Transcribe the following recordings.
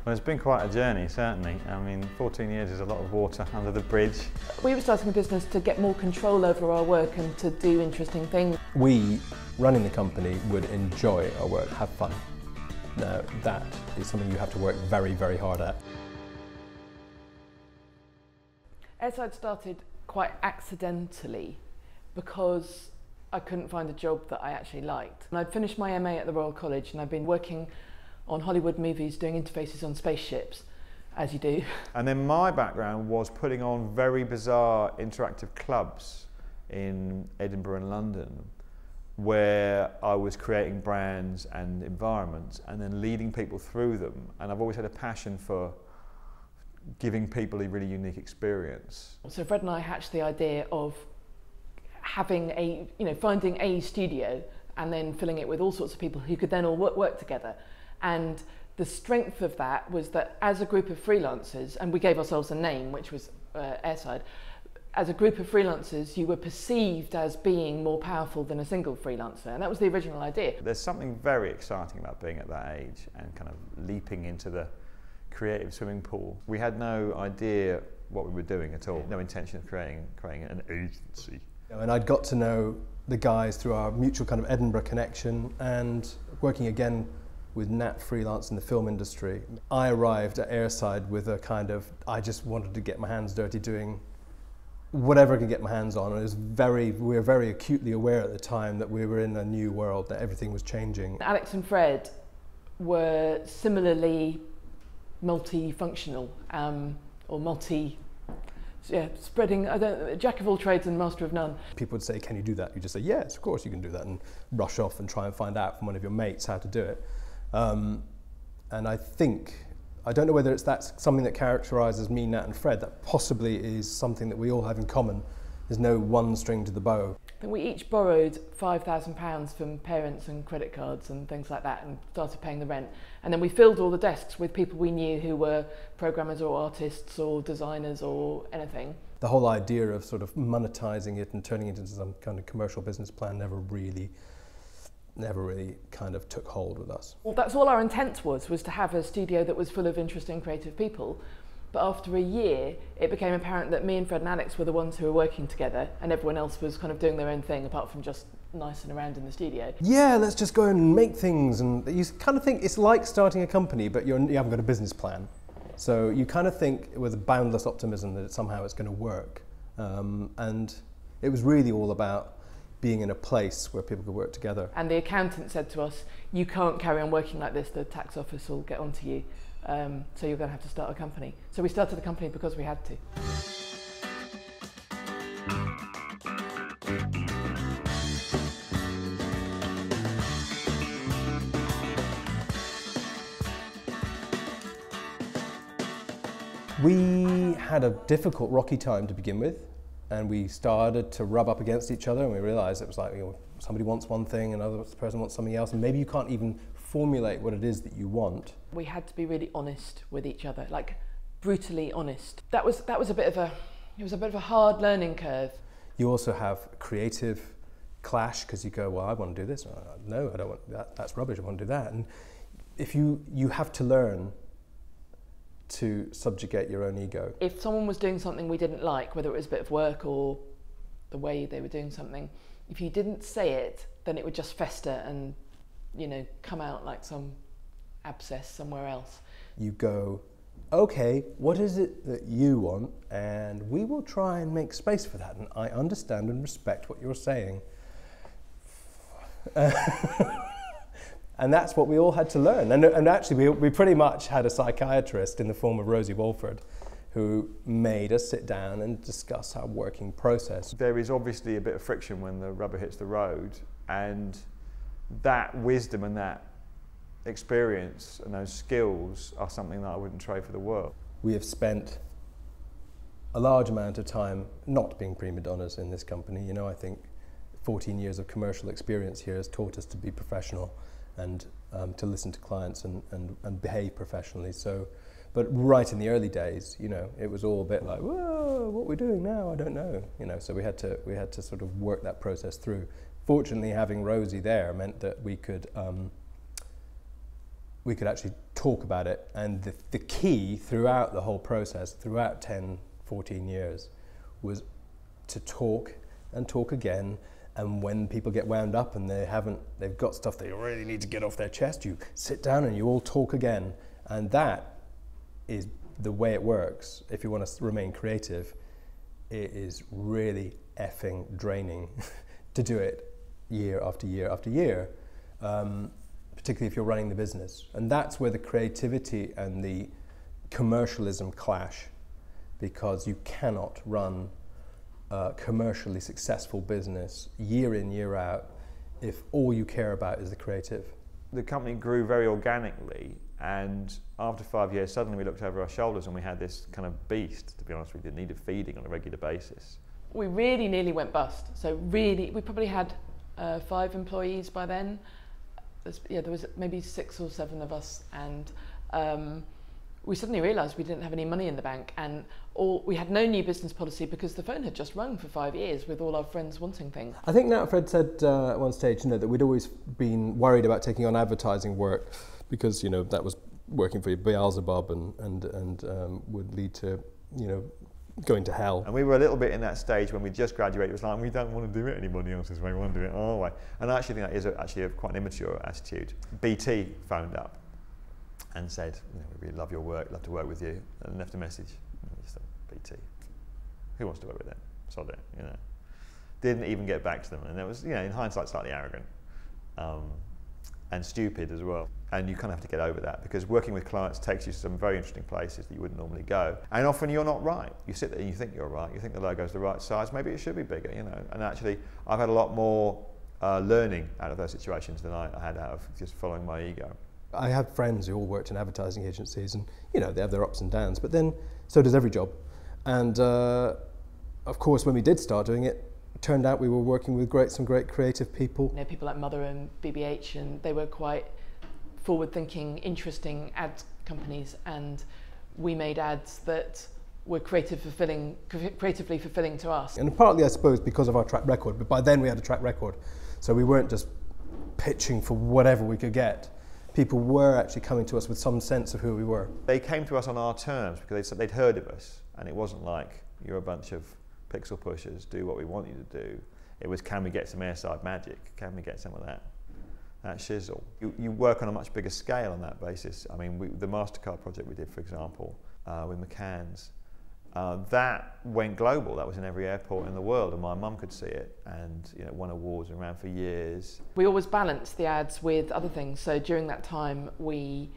Well, it's been quite a journey, certainly. I mean, 14 years is a lot of water under the bridge. We were starting a business to get more control over our work and to do interesting things. We, running the company, would enjoy our work, have fun. Now, that is something you have to work very, very hard at. Airside started quite accidentally because I couldn't find a job that I actually liked. And I'd finished my MA at the Royal College and I'd been working on Hollywood movies doing interfaces on spaceships, as you do. And then my background was putting on very bizarre interactive clubs in Edinburgh and London, where I was creating brands and environments and then leading people through them. And I've always had a passion for giving people a really unique experience. So Fred and I hatched the idea of having finding a studio and then filling it with all sorts of people who could then all work together. And the strength of that was that as a group of freelancers, and we gave ourselves a name, which was Airside, as a group of freelancers, you were perceived as being more powerful than a single freelancer, and that was the original idea. There's something very exciting about being at that age and kind of leaping into the creative swimming pool. We had no idea what we were doing at all, no intention of creating an agency. And I'd got to know the guys through our mutual kind of Edinburgh connection and working again with Nat freelance in the film industry. I arrived at Airside with a kind of, I just wanted to get my hands dirty doing whatever I could get my hands on. And we were very acutely aware at the time that we were in a new world, that everything was changing. Alex and Fred were similarly multifunctional, or spreading, jack of all trades and master of none. People would say, can you do that? You just say, yes, of course you can do that, and rush off and try and find out from one of your mates how to do it. And I don't know whether that's something that characterises me, Nat and Fred. That possibly is something that we all have in common. There's no one string to the bow. I think we each borrowed £5,000 from parents and credit cards and things like that and started paying the rent. And then we filled all the desks with people we knew who were programmers or artists or designers or anything. The whole idea of sort of monetising it and turning it into some kind of commercial business plan never really kind of took hold with us. Well, that's all our intent was to have a studio that was full of interesting creative people. But after a year, it became apparent that me and Fred and Alex were the ones who were working together and everyone else was kind of doing their own thing apart from just nicing around in the studio. Yeah, let's just go and make things. And you kind of think it's like starting a company, but you haven't got a business plan. So you kind of think with a boundless optimism that somehow it's going to work. And it was really all about being in a place where people could work together. And the accountant said to us, you can't carry on working like this, the tax office will get onto you. So you're going to have to start a company. So we started the company because we had to. We had a difficult, rocky time to begin with, and we started to rub up against each other, and we realised it was like, somebody wants one thing, another person wants something else, and maybe you can't even formulate what it is that you want. We had to be really honest with each other, like brutally honest. That was a bit of a hard learning curve. You also have a creative clash because you go, well, I want to do this. No, I don't want that. That's rubbish. I want to do that. And if you have to learn to subjugate your own ego. If someone was doing something we didn't like, whether it was a bit of work or the way they were doing something, if you didn't say it, then it would just fester and come out like some abscess somewhere else. You go, okay, what is it that you want? And we will try and make space for that. And I understand and respect what you're saying. And that's what we all had to learn. And actually, we pretty much had a psychiatrist in the form of Rosie Walford who made us sit down and discuss our working process. There is obviously a bit of friction when the rubber hits the road, and that wisdom and that experience and those skills are something that I wouldn't trade for the world. We have spent a large amount of time not being prima donnas in this company. I think 14 years of commercial experience here has taught us to be professional and to listen to clients and behave professionally. So, but right in the early days, it was all a bit like, whoa, what we're doing now, I don't know. So we had to sort of work that process through. Fortunately, having Rosie there meant that we could actually talk about it. And the key throughout the whole process, throughout 10, 14 years, was to talk and talk again. And when people get wound up and they've got stuff they really need to get off their chest, you sit down and you all talk again. And that is the way it works. If you want to remain creative, it is really effing draining to do it year after year after year, particularly if you're running the business. And that's where the creativity and the commercialism clash, because you cannot run a commercially successful business year in, year out if all you care about is the creative. The company grew very organically, and after 5 years, suddenly we looked over our shoulders and we had this kind of beast, to be honest with you, that needed feeding on a regular basis. We really nearly went bust. So really, we probably had 5 employees by then. There was maybe 6 or 7 of us, and we suddenly realised we didn't have any money in the bank, and we had no new business policy because the phone had just rung for 5 years with all our friends wanting things. I think Nat Fred said at one stage, that we'd always been worried about taking on advertising work because, that was working for Beelzebub and would lead to, going to hell. And we were a little bit in that stage when we just graduated. It was like, we don't want to do it anybody else's way, we want to do it our way. And I actually think that is actually quite an immature attitude. BT phoned up and said, we really love your work, love to work with you, and left a message. Just BT, who wants to work with them? Sod it, Didn't even get back to them, and it was, in hindsight, slightly arrogant and stupid as well. And you kind of have to get over that, because working with clients takes you to some very interesting places that you wouldn't normally go. And often you're not right. You sit there and you think you're right. You think the logo's the right size. Maybe it should be bigger, And actually, I've had a lot more learning out of those situations than I had out of just following my ego. I have friends who all worked in advertising agencies, and they have their ups and downs, but then so does every job. And of course, when we did start doing it, turned out we were working with some great creative people. People like Mother and BBH, and they were quite forward-thinking, interesting ad companies, and we made ads that were creatively fulfilling to us. And partly, I suppose, because of our track record, but by then we had a track record, so we weren't just pitching for whatever we could get. People were actually coming to us with some sense of who we were. They came to us on our terms because they said they'd heard of us, and it wasn't like, you're a bunch of pixel pushers, do what we want you to do. It was, can we get some Airside magic? Can we get some of that shizzle? You work on a much bigger scale on that basis. I mean, the MasterCard project we did, for example, with McCann's, that went global. That was in every airport in the world, and my mum could see it, and won awards and ran for years. We always balanced the ads with other things. So during that time, we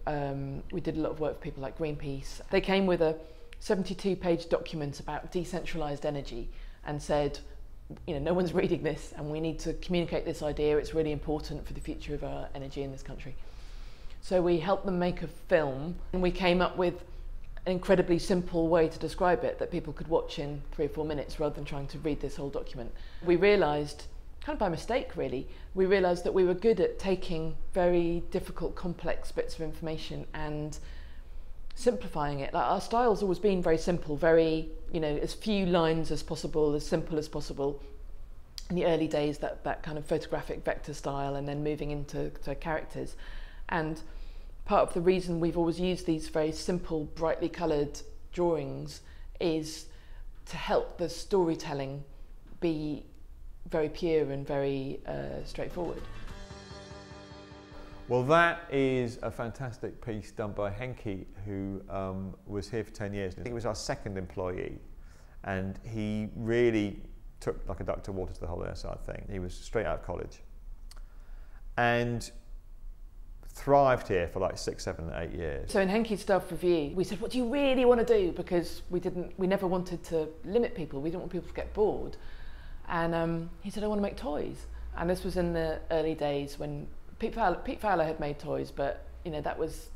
did a lot of work for people like Greenpeace. They came with a 72-page document about decentralised energy and said, no one's reading this, and we need to communicate this idea. It's really important for the future of our energy in this country. So we helped them make a film, and we came up with an incredibly simple way to describe it that people could watch in 3 or 4 minutes rather than trying to read this whole document. We realised, kind of by mistake really, we realised that we were good at taking very difficult, complex bits of information and simplifying it. Like, our style's always been very simple, very, as few lines as possible, as simple as possible. In the early days, that kind of photographic vector style, and then moving into characters. And part of the reason we've always used these very simple, brightly coloured drawings is to help the storytelling be very pure and very straightforward. Well, that is a fantastic piece done by Henke, who was here for 10 years. I think he was our second employee, and he really took like a duck to water to the whole Airside thing. He was straight out of college and thrived here for like 6, 7, 8 years. So in Henke's staff review, we said, what do you really want to do? Because we never wanted to limit people. We didn't want people to get bored. And he said, I want to make toys. And this was in the early days when Pete Fowler had made toys, but that was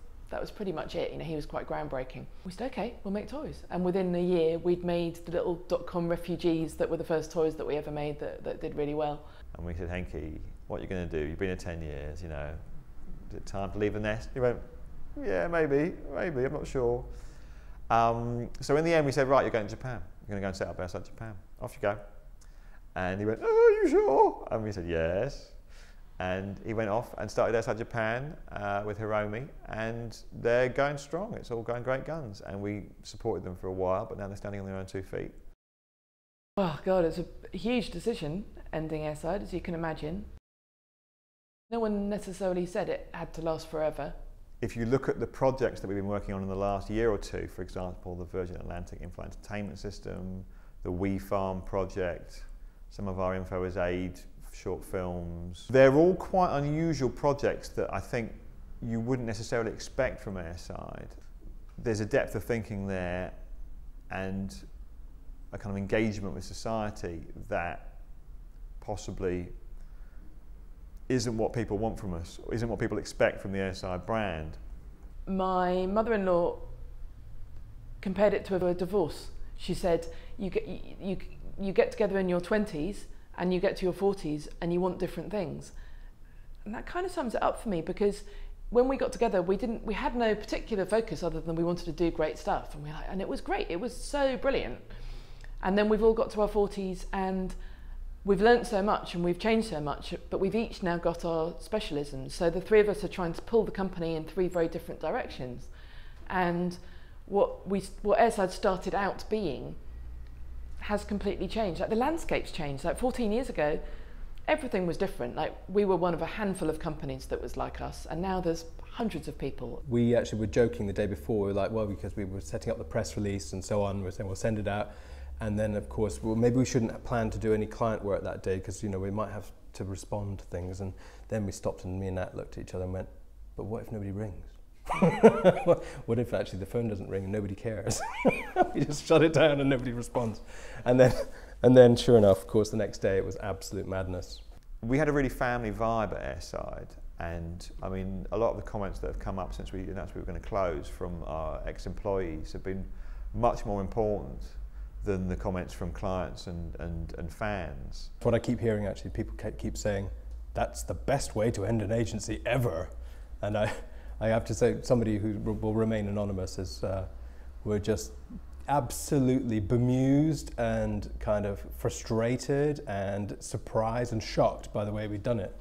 pretty much it. He was quite groundbreaking. We said, okay, we'll make toys. And within a year, we'd made the little .com refugees that were the first toys that we ever made that did really well. And we said, Henke, what are you going to do? You've been here 10 years, is it time to leave the nest? He went, yeah, maybe, I'm not sure. So in the end, we said, right, you're going to Japan. You're going to go and set up Airside Japan. Off you go. And he went, oh, are you sure? And we said, yes. And he went off and started Airside Japan with Hiromi, and they're going strong. It's all going great guns, and we supported them for a while, but now they're standing on their own 2 feet. Oh God, it's a huge decision ending Airside, as you can imagine. No one necessarily said it had to last forever. If you look at the projects that we've been working on in the last year or two, for example, the Virgin Atlantic in-flight entertainment system, the We Farm project, some of our Info as Aid short films, they're all quite unusual projects that I think you wouldn't necessarily expect from Airside. There's a depth of thinking there and a kind of engagement with society that possibly isn't what people want from us, or isn't what people expect from the Airside brand. My mother-in-law compared it to a divorce. She said, you get together in your 20s and you get to your 40s and you want different things. And that kind of sums it up for me, because when we got together, we had no particular focus other than we wanted to do great stuff. And it was great, it was so brilliant. And then we've all got to our 40s and we've learnt so much and we've changed so much, but we've each now got our specialisms. So the three of us are trying to pull the company in 3 very different directions. And what Airside started out being has completely changed. Like the landscape's changed. Like 14 years ago, everything was different. Like we were one of a handful of companies that was like us, and now there's hundreds of people. We actually were joking the day before, we were like, well, because we were setting up the press release and so on, we were saying we'll send it out. And then, of course, well, maybe we shouldn't plan to do any client work that day because, you know, we might have to respond to things. And then we stopped and me and Nat looked at each other and went, but what if nobody rings? What if actually the phone doesn't ring and nobody cares? We just shut it down and nobody responds. And then sure enough, of course, the next day it was absolute madness. We had a really family vibe at Airside. And I mean, a lot of the comments that have come up since we announced we were going to close from our ex-employees have been much more important than the comments from clients and fans. What I keep hearing actually, people keep saying, that's the best way to end an agency ever. And I have to say, somebody who will remain anonymous is, we're just absolutely bemused and kind of frustrated and surprised and shocked by the way we've done it.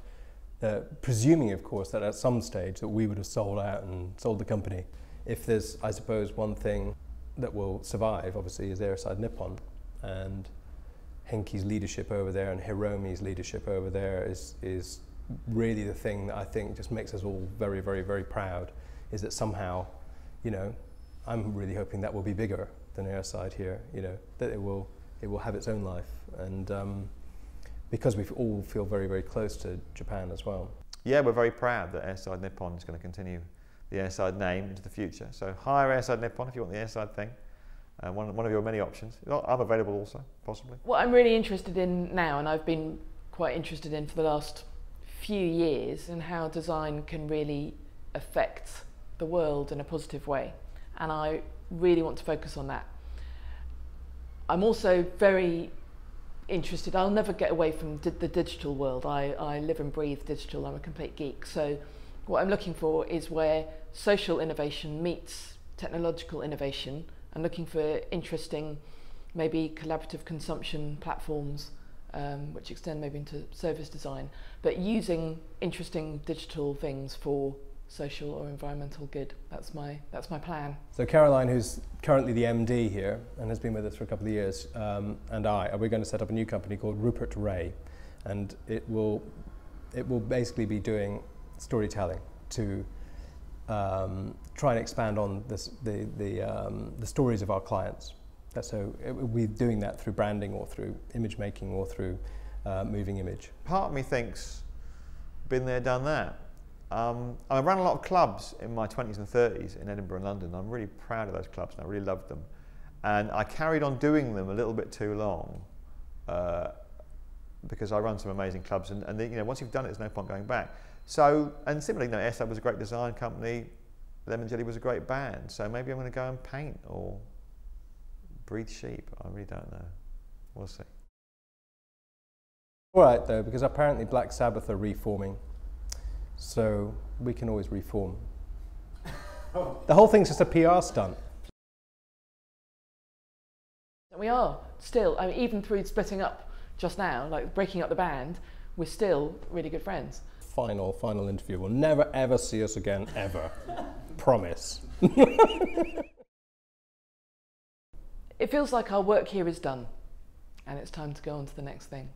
Presuming, of course, that at some stage that we would have sold out and sold the company. If there's, I suppose, one thing that will survive, obviously, is Airside Nippon, and Henki's leadership over there and Hiromi's leadership over there is really the thing that I think just makes us all very, very, very proud, is that somehow, you know, I'm really hoping that will be bigger than Airside here, you know, that it will have its own life, and because we all feel very, very close to Japan as well. Yeah, we're very proud that Airside Nippon is going to continue the Airside name into the future. So hire Airside Nippon if you want the Airside thing. One of your many options. I'm available also, possibly. What I'm really interested in now, and I've been quite interested in for the last few years, and how design can really affect the world in a positive way. And I really want to focus on that. I'm also very interested, I'll never get away from the digital world. I live and breathe digital, I'm a complete geek. So what I'm looking for is where social innovation meets technological innovation, and looking for interesting, maybe collaborative consumption platforms, which extend maybe into service design, but using interesting digital things for social or environmental good. That's my plan. So Caroline, who's currently the MD here and has been with us for a couple of years, and we're going to set up a new company called Rupert Ray, and it will basically be doing storytelling to try and expand on the stories of our clients. So we're doing that through branding or through image making or through moving image. Part of me thinks, been there, done that. I ran a lot of clubs in my 20s and 30s in Edinburgh and London. I'm really proud of those clubs and I really loved them. And I carried on doing them a little bit too long because I run some amazing clubs, and you know, once you've done it, there's no point going back. So, and similarly, you know, Airside was a great design company, Lemon Jelly was a great band, so maybe I'm going to go and paint or breed sheep. I really don't know. We'll see. All right, though, because apparently Black Sabbath are reforming, so we can always reform. The whole thing's just a PR stunt. We are still, I mean, even through splitting up just now, like breaking up the band, we're still really good friends. final interview. We'll never ever see us again, ever. Promise. It feels like our work here is done and it's time to go on to the next thing.